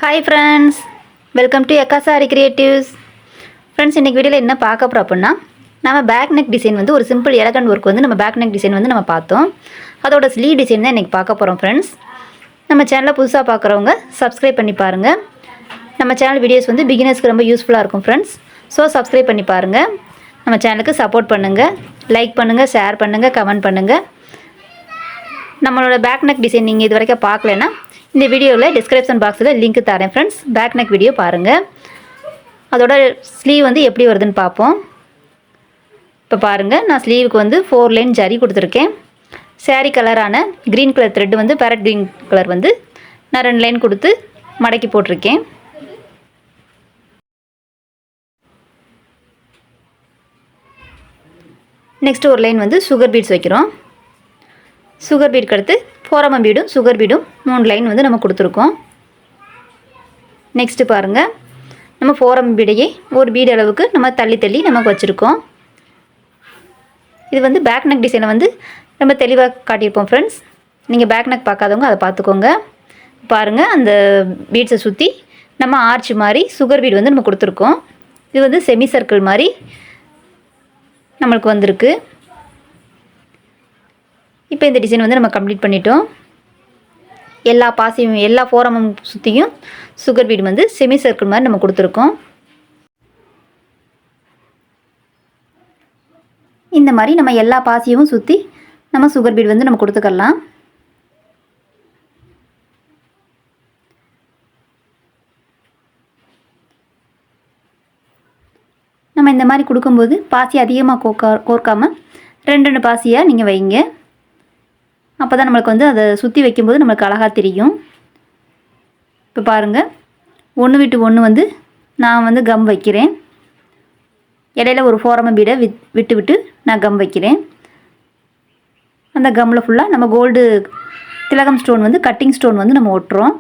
Hi friends, welcome to எக்கா sorry creatives. Friends, இன்றைக்கி வீடியோவில் என்ன பார்க்க போகிறோம் அப்படின்னா, நம்ம பேக் நெக் டிசைன் வந்து ஒரு சிம்பிள் எலகண்ட் ஒர்க் வந்து நம்ம பேக் நெக் டிசைன் வந்து நம்ம பார்த்தோம். அதோட ஸ்லீவ் டிசைன் தான் இன்றைக்கி பார்க்க போகிறோம். ஃப்ரெண்ட்ஸ், நம்ம சேனலை புதுசாக பார்க்குறவங்க சப்ஸ்கிரைப் பண்ணி பாருங்கள். நம்ம சேனல் வீடியோஸ் வந்து பிகினர்ஸ்க்கு ரொம்ப யூஸ்ஃபுல்லாக இருக்கும் ஃப்ரெண்ட்ஸ். ஸோ சப்ஸ்கிரைப் பண்ணி பாருங்கள். நம்ம சேனலுக்கு சப்போர்ட் பண்ணுங்கள், லைக் பண்ணுங்கள், ஷேர் பண்ணுங்கள், கமெண்ட் பண்ணுங்கள். நம்மளோட பேக் நெக் டிசைன் நீங்கள் இது வரைக்கும் பார்க்கலன்னா இந்த வீடியோவில் டிஸ்கிரிப்ஷன் பாக்ஸில் லிங்க் தரேன் ஃப்ரெண்ட்ஸ். பேக் நெக் வீடியோ பாருங்கள். அதோட ஸ்லீவ் வந்து எப்படி வருதுன்னு பார்ப்போம். இப்போ பாருங்கள், நான் ஸ்லீவுக்கு வந்து 4 லைன் ஜரி கொடுத்துருக்கேன். சாரீ கலரான க்ரீன் கலர் த்ரெட் வந்து பேரட் க்ரீன் கலர் வந்து நான் 2 லைன் கொடுத்து மடக்கி போட்டிருக்கேன். நெக்ஸ்ட் ஒரு லைன் வந்து சுகர் பீட்ஸ் வைக்கிறோம். சுகர் பீட்க்கு அடுத்து ஃபோரமம் பீடும் சுகர் பீடும் 3 லைன் வந்து நம்ம கொடுத்துருக்கோம். நெக்ஸ்ட்டு பாருங்கள், நம்ம ஃபோரமம் பீடையே ஒரு பீடு அளவுக்கு நம்ம தள்ளி தள்ளி நமக்கு வச்சுருக்கோம். இது வந்து பேக் நெக் டிசைனை வந்து ரொம்ப தெளிவாக காட்டியிருப்போம் ஃப்ரெண்ட்ஸ். நீங்கள் பேக் நெக் பார்க்காதவங்க அதை பார்த்துக்கோங்க. பாருங்கள், அந்த பீட்ஸை சுற்றி நம்ம ஆர்ச் மாதிரி சுகர் பீடு வந்து நம்ம கொடுத்துருக்கோம். இது வந்து செமி சர்க்கிள் மாதிரி நம்மளுக்கு வந்திருக்கு. இப்போ இந்த டிசைன் வந்து நம்ம கம்ப்ளீட் பண்ணிட்டோம். எல்லா பாசியும் எல்லா ஃபோரமும் சுற்றியும் சுகர் பீடு வந்து செமி சர்க்கிள் மாதிரி நம்ம கொடுத்துருக்கோம். இந்த மாதிரி நம்ம எல்லா பாசியும் சுற்றி நம்ம சுகர் பீடு வந்து நம்ம கொடுத்துக்கலாம். நம்ம இந்த மாதிரி கொடுக்கும்போது பாசி அதிகமாக கோர்க்காமல் 2 பாசியாக நீங்கள் வைங்க. அப்போ தான் நம்மளுக்கு வந்து அதை சுற்றி வைக்கும்போது நம்மளுக்கு அழகாக தெரியும். இப்போ பாருங்கள், 1 விட்டு 1 வந்து நான் வந்து கம் வைக்கிறேன். இடையில ஒரு ஃபோரமம் பீடை விட்டு விட்டு நான் கம் வைக்கிறேன். அந்த கம்மில் ஃபுல்லாக நம்ம கோல்டு திலகம் ஸ்டோன் வந்து கட்டிங் ஸ்டோன் வந்து நம்ம ஒட்டுறோம்.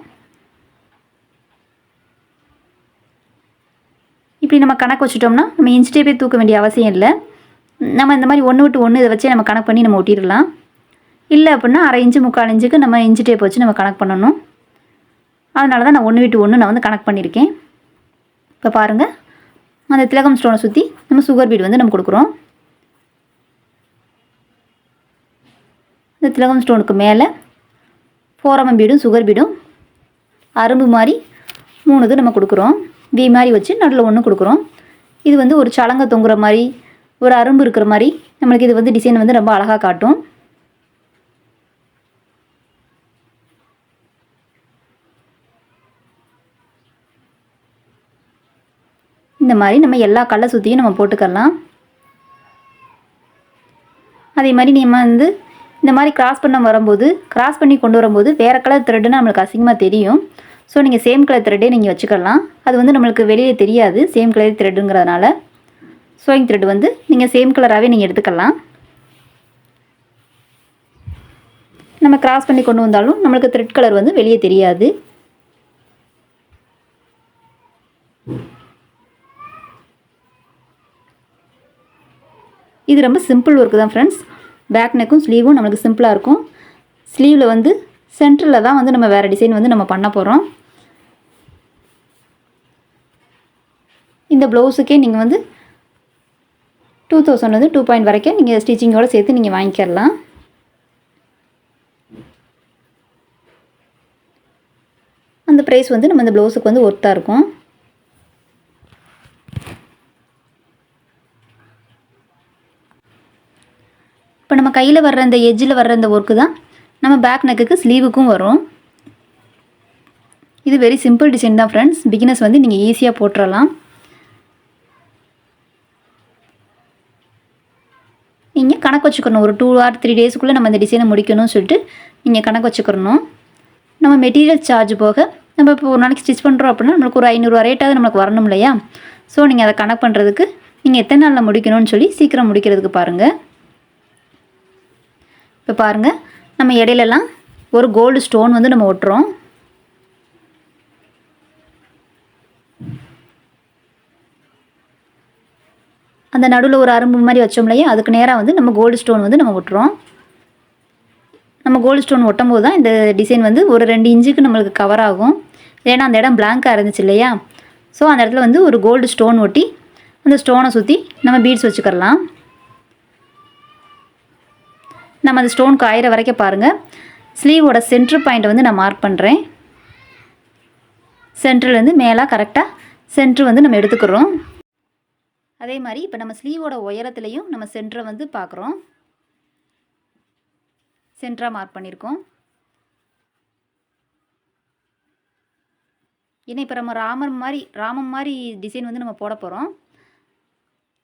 இப்படி நம்ம கணக்கு வச்சுட்டோம்னா நம்ம இன்ச் டேப்பே தூக்க வேண்டிய அவசியம் இல்லை. நம்ம இந்த மாதிரி 1 விட்டு 1 இதை வச்சே நம்ம கணக்கு பண்ணி நம்ம ஒட்டிடலாம். இல்லை அப்படின்னா 1/2 இன்ச்சு 3/4 இன்ச்சுக்கு நம்ம இன்ச் டேப் வச்சு நம்ம கணக்கு பண்ணணும். அதனால தான் நான் 1 விட்டு 1 நான் வந்து கணக்கு பண்ணியிருக்கேன். இப்போ பாருங்கள், அந்த திலகம் ஸ்டோனை சுற்றி நம்ம சுகர் பீடு வந்து நம்ம கொடுக்குறோம். இந்த திலகம் ஸ்டோனுக்கு மேலே ஃபோரமம் பீடும் சுகர் பீடும் அரும்பு மாதிரி 3 நம்ம கொடுக்குறோம். வி மாதிரி வச்சு நடுவில் 1 கொடுக்குறோம். இது வந்து ஒரு சலங்கை தொங்குற மாதிரி ஒரு அரும்பு இருக்கிற மாதிரி நம்மளுக்கு இது வந்து டிசைன் வந்து ரொம்ப அழகாக காட்டும். இந்த மாதிரி நம்ம எல்லா கல்லை சுற்றியும் நம்ம போட்டுக்கலாம். அதே மாதிரி நம்ம வந்து இந்த மாதிரி கிராஸ் பண்ணி கொண்டு வரும்போது வேறு கலர் த்ரெட்டுன்னு நம்மளுக்கு அசிங்கமாக தெரியும். ஸோ நீங்கள் சேம் கலர் த்ரெட்டே நீங்கள் வச்சுக்கலாம். அது வந்து நம்மளுக்கு வெளியே தெரியாது சேம் கலர் த்ரெட்டுங்கிறதுனால. சோயிங் த்ரெட் வந்து நீங்கள் சேம் கலராகவே நீங்கள் எடுத்துக்கலாம். நம்ம கிராஸ் பண்ணி கொண்டு வந்தாலும் நம்மளுக்கு த்ரெட் கலர் வந்து வெளியே தெரியாது. இது ரொம்ப சிம்பிள் ஒர்க்கு தான் ஃப்ரெண்ட்ஸ். பேக் நெக்கும் ஸ்லீவும் நம்மளுக்கு சிம்பிளாக இருக்கும். ஸ்லீவில் வந்து சென்டரில் தான் வந்து நம்ம வேறு டிசைன் வந்து நம்ம பண்ண போகிறோம். இந்த ப்ளவுஸுக்கே நீங்கள் வந்து 2000 வந்து 2 வரைக்கும் நீங்கள் ஸ்டிச்சிங்கோடு சேர்த்து நீங்கள் வாங்கிக்கலாம். அந்த ப்ரைஸ் வந்து நம்ம இந்த ப்ளவுஸுக்கு வந்து ஒர்த்தாக இருக்கும். இப்போ நம்ம கையில் வர்ற இந்த எட்ஜில் வர்ற இந்த ஒர்க்கு தான் நம்ம பேக் நெக்குக்கு ஸ்லீவுக்கும் வரும். இது வெரி சிம்பிள் டிசைன் தான் ஃப்ரெண்ட்ஸ். பிகினர்ஸ் வந்து நீங்கள் ஈஸியாக போட்டுடலாம். நீங்கள் கணக்கு வச்சுக்கணும், ஒரு 2 or 3 டேஸுக்குள்ளே நம்ம இந்த டிசைனை முடிக்கணும்னு சொல்லிட்டு நீங்கள் கணக்கு வச்சுக்கிறணும். நம்ம மெட்டீரியல் சார்ஜ் போக நம்ம இப்போ ஒரு நாளைக்கு ஸ்டிச் பண்ணுறோம் அப்படின்னா நம்மளுக்கு ஒரு 500 ரேட்டாவது நம்மளுக்கு வரணும் இல்லையா? ஸோ நீங்கள் அதை கணக்கு பண்ணுறதுக்கு நீங்கள் எத்தனை நாளில் முடிக்கணும்னு சொல்லி சீக்கிரம் முடிக்கிறதுக்கு பாருங்கள். இப்போ பாருங்கள், நம்ம இடையிலலாம் ஒரு கோல்டு ஸ்டோன் வந்து நம்ம ஒட்டுறோம். அந்த நடுவில் ஒரு அரும்பு மாதிரி வச்சோம் இல்லையா, அதுக்கு நேராக வந்து நம்ம கோல்டு ஸ்டோன் வந்து நம்ம ஒட்டுறோம். நம்ம கோல்டு ஸ்டோன் ஒட்டும் போது தான் இந்த டிசைன் வந்து ஒரு 2 இன்ச்சுக்கு நம்மளுக்கு கவர் ஆகும். ஏன்னா அந்த இடம் பிளாங்காக இருந்துச்சு இல்லையா. ஸோ அந்த இடத்துல வந்து ஒரு கோல்டு ஸ்டோன் ஒட்டி அந்த ஸ்டோனை சுற்றி நம்ம பீட்ஸ் வச்சுக்கிறலாம். நம்ம அந்த ஸ்டோன் காயிற வரைக்கும் பாருங்கள். ஸ்லீவோட சென்டர் பாயிண்ட்டை வந்து நான் மார்க் பண்ணுறேன். சென்டர்லேருந்து மேலே கரெக்டாக சென்ட்ரு வந்து நம்ம எடுத்துக்கிறோம். அதே மாதிரி இப்போ நம்ம ஸ்லீவோட உயரத்துலையும் நம்ம சென்டரை வந்து பார்க்குறோம். சென்டராக மார்க் பண்ணியிருக்கோம். ஏன்னா இப்போ நம்ம ராமம் மாதிரி டிசைன் வந்து நம்ம போட போகிறோம்.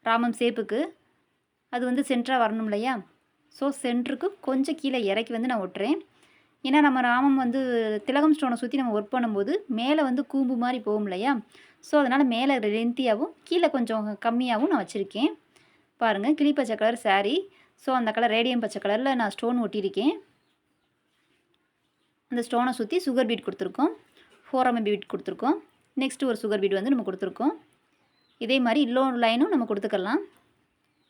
ராமம் ஷேப்புக்கு அது வந்து சென்டராக வரணும் இல்லையா. ஸோ சென்டருக்கு கொஞ்சம் கீழே இறக்கி வந்து நான் ஒட்டுறேன். ஏன்னா நம்ம ராமம் வந்து திலகம் ஸ்டோனை சுற்றி நம்ம ஒர்க் பண்ணும்போது மேலே வந்து கூம்பு மாதிரி போகும் இல்லையா. ஸோ அதனால் மேலே லென்த்தியாகவும் கீழே கொஞ்சம் கம்மியாகவும் நான் வச்சுருக்கேன். பாருங்கள், கிளி பச்சை கலர் சாரீ. ஸோ அந்த கலர் ரேடியம் பச்சை கலரில் நான் ஸ்டோன் ஒட்டியிருக்கேன். அந்த ஸ்டோனை சுற்றி சுகர் பீட் கொடுத்துருக்கோம். 4 mm பீட் கொடுத்துருக்கோம். நெக்ஸ்ட்டு ஒரு சுகர் பீட் வந்து நம்ம கொடுத்துருக்கோம். இதே மாதிரி இன்னொரு லைனும் நம்ம கொடுத்துக்கலாம்.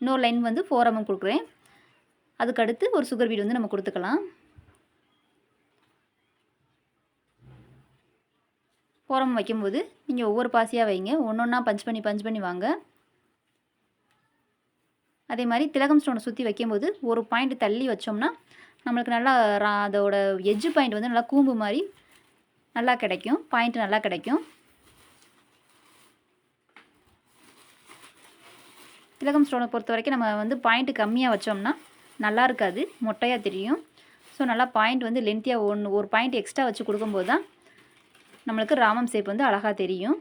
இன்னொரு லைன் வந்து 4 mm கொடுக்குறேன். அதுக்கடுத்து ஒரு சுகர் பீட் வந்து நம்ம கொடுத்துக்கலாம். 4 mm வைக்கும்போது நீங்கள் ஒவ்வொரு பாசியாக வைங்க. ஒன்றா பஞ்ச் பண்ணி வாங்க. அதே மாதிரி திலகம் ஸ்டோனை சுற்றி வைக்கும்போது ஒரு பாயிண்ட் தள்ளி வச்சோம்னா நம்மளுக்கு நல்லா அதோட எட்ஜு பாயிண்ட் வந்து நல்லா கூம்பு மாதிரி நல்லா கிடைக்கும். பாயிண்ட் நல்லா கிடைக்கும். திலகம் ஸ்டோனை பொறுத்த வரைக்கும் நம்ம வந்து பாயிண்ட் கம்மியாக வச்சோம்னா நல்லா இருக்காது, மொட்டையாக தெரியும். ஸோ நல்லா பாயிண்ட் வந்து லென்த்தியாக ஒரு பாயிண்ட் எக்ஸ்ட்ரா வச்சு கொடுக்கும்போது தான் நம்மளுக்கு ராமம் ஷேப் வந்து அழகாக தெரியும்.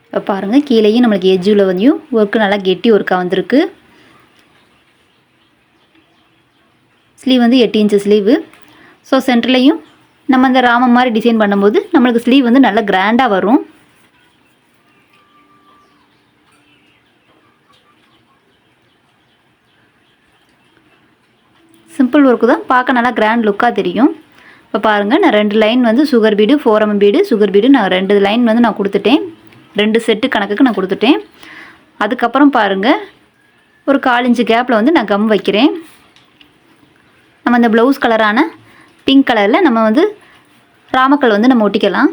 இப்போ பாருங்கள், கீழேயும் நம்மளுக்கு எஜ்ஜில் வந்து ஒர்க்கு நல்லா கெட்டி ஒர்க்காக வந்திருக்கு. ஸ்லீவ் வந்து 8 inch ஸ்லீவு. ஸோ சென்டர்லேயும் நம்ம அந்த ராமம் மாதிரி டிசைன் பண்ணும்போது நம்மளுக்கு ஸ்லீவ் வந்து நல்லா கிராண்டாக வரும். சிம்பிள் ஒர்க்கு தான், பார்க்க நல்லா கிராண்ட் லுக்காக தெரியும். இப்போ பாருங்கள், நான் 2 லைன் வந்து sugar beet 4 mm beet sugar beet நான் 2 லைன் வந்து நான் கொடுத்துட்டேன். 2 செட்டு கணக்குக்கு நான் கொடுத்துட்டேன். அதுக்கப்புறம் பாருங்கள், ஒரு 1/4 inch கேப்பில் வந்து நான் கம் வைக்கிறேன். நம்ம அந்த ப்ளவுஸ் கலரான பிங்க் கலரில் நம்ம வந்து ராமக்கல் வந்து நம்ம ஒட்டிக்கலாம்.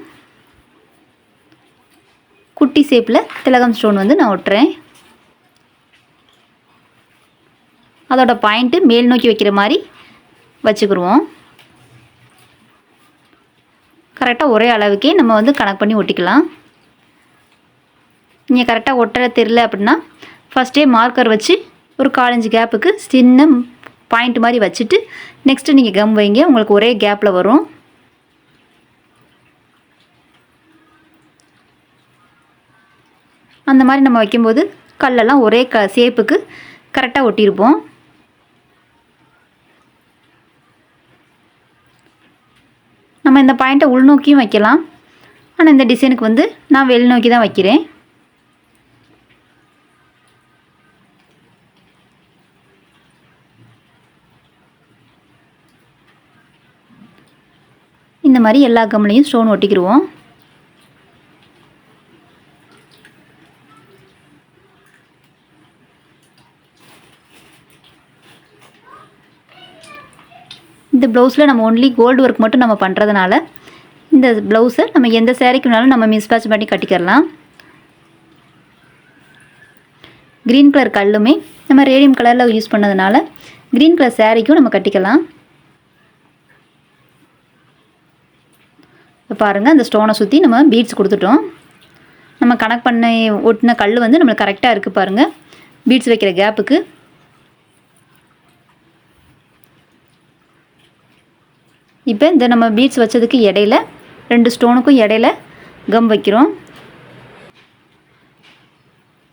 குட்டி ஷேப்பில் திலகம் ஸ்டோன் வந்து நான் ஒட்டுறேன். அதோட பாயிண்ட்டு மேல் நோக்கி வைக்கிற மாதிரி வச்சுக்கிடுவோம். கரெக்டாக ஒரே அளவுக்கே நம்ம வந்து கனெக்ட் பண்ணி ஒட்டிக்கலாம். நீங்கள் கரெக்டாக ஒட்ட தெரியல அப்படின்னா ஃபஸ்ட்டே மார்க்கர் வச்சு ஒரு 1/4 inch கேப்புக்கு சின்ன பாயிண்ட் மாதிரி வச்சுட்டு நெக்ஸ்ட்டு நீங்கள் கம் வைங்க. உங்களுக்கு ஒரே கேப்பில் வரும். அந்த மாதிரி நம்ம வைக்கும்போது கல்லெல்லாம் ஒரே ஷேப்புக்கு கரெக்டாக ஒட்டியிருப்போம். நம்ம இந்த பாயிண்ட்டை உள்நோக்கியும் வைக்கலாம். ஆனால் இந்த டிசைனுக்கு வந்து நான் வெளிநோக்கி தான் வைக்கிறேன். இந்த மாதிரி எல்லா கம்லையும் ஸ்டோன் ஒட்டிக்கிடுவோம். இந்த ப்ளவுஸில் நம்ம ஒன்லி கோல்டு ஒர்க் மட்டும் நம்ம பண்ணுறதுனால இந்த ப்ளவுஸை நம்ம எந்த சேரீக்குனாலும் நம்ம மிஸ்மேட்ச் பண்ணி கட்டிக்கிறலாம். க்ரீன் கலர் கல்லுமே நம்ம ரேடியம் கலரில் யூஸ் பண்ணதுனால க்ரீன் கலர் சேரீக்கும் நம்ம கட்டிக்கலாம். இப்போ பாருங்கள், அந்த ஸ்டோனை சுற்றி நம்ம பீட்ஸ் கொடுத்துட்டோம். நம்ம கனெக்ட் பண்ண ஒட்டின கல் வந்து நம்மளுக்கு கரெக்டாக இருக்குது பாருங்கள், பீட்ஸ் வைக்கிற கேப்புக்கு. இப்போ இந்த நம்ம பீட்ஸ் வச்சதுக்கு இடையில 2 ஸ்டோனுக்கும் இடையில கம் வைக்கிறோம்.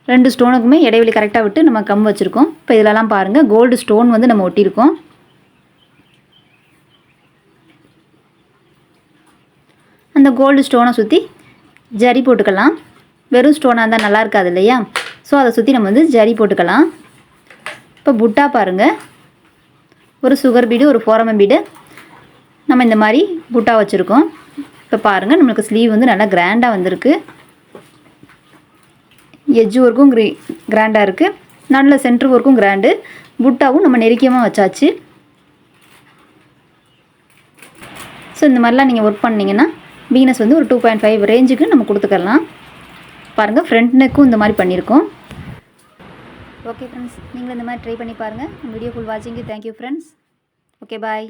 2 ஸ்டோனுக்குமே இடைவெளி கரெக்டாக விட்டு நம்ம கம் வச்சுருக்கோம். இப்போ இதிலலாம் பாருங்கள், கோல்டு ஸ்டோன் வந்து நம்ம ஒட்டியிருக்கோம். அந்த கோல்டு ஸ்டோனை சுற்றி ஜரி போட்டுக்கலாம். வெறும் ஸ்டோனாக இருந்தால் நல்லா இருக்காது இல்லையா. ஸோ அதை சுற்றி நம்ம வந்து ஜரி போட்டுக்கலாம். இப்போ புட்டா பாருங்கள், ஒரு சுகர் பீடு ஒரு 4 mm பீடு நம்ம இந்த மாதிரி புட்டா வச்சுருக்கோம். இப்போ பாருங்கள், நம்மளுக்கு ஸ்லீவ் வந்து நல்லா கிராண்டாக வந்திருக்கு. எட்ஜ் ஒர்க்கும் கிராண்டாக இருக்குது. நல்ல சென்டர் ஒர்க்கும் கிராண்டு, புட்டாவும் நம்ம நெருக்கியமாக வச்சாச்சு. ஸோ இந்த மாதிரிலாம் நீங்கள் ஒர்க் பண்ணிங்கன்னா பிகினர்ஸ் வந்து ஒரு 2.5 ரேஞ்சுக்கு நம்ம கொடுத்துக்கலாம். பாருங்கள் ஃப்ரண்ட் நெக்கும் இந்த மாதிரி பண்ணியிருக்கோம். ஓகே ஃப்ரெண்ட்ஸ், நீங்களும் இந்த மாதிரி ட்ரை பண்ணி பாருங்கள். Video full வாட்சிங்கு thank you friends. Okay bye.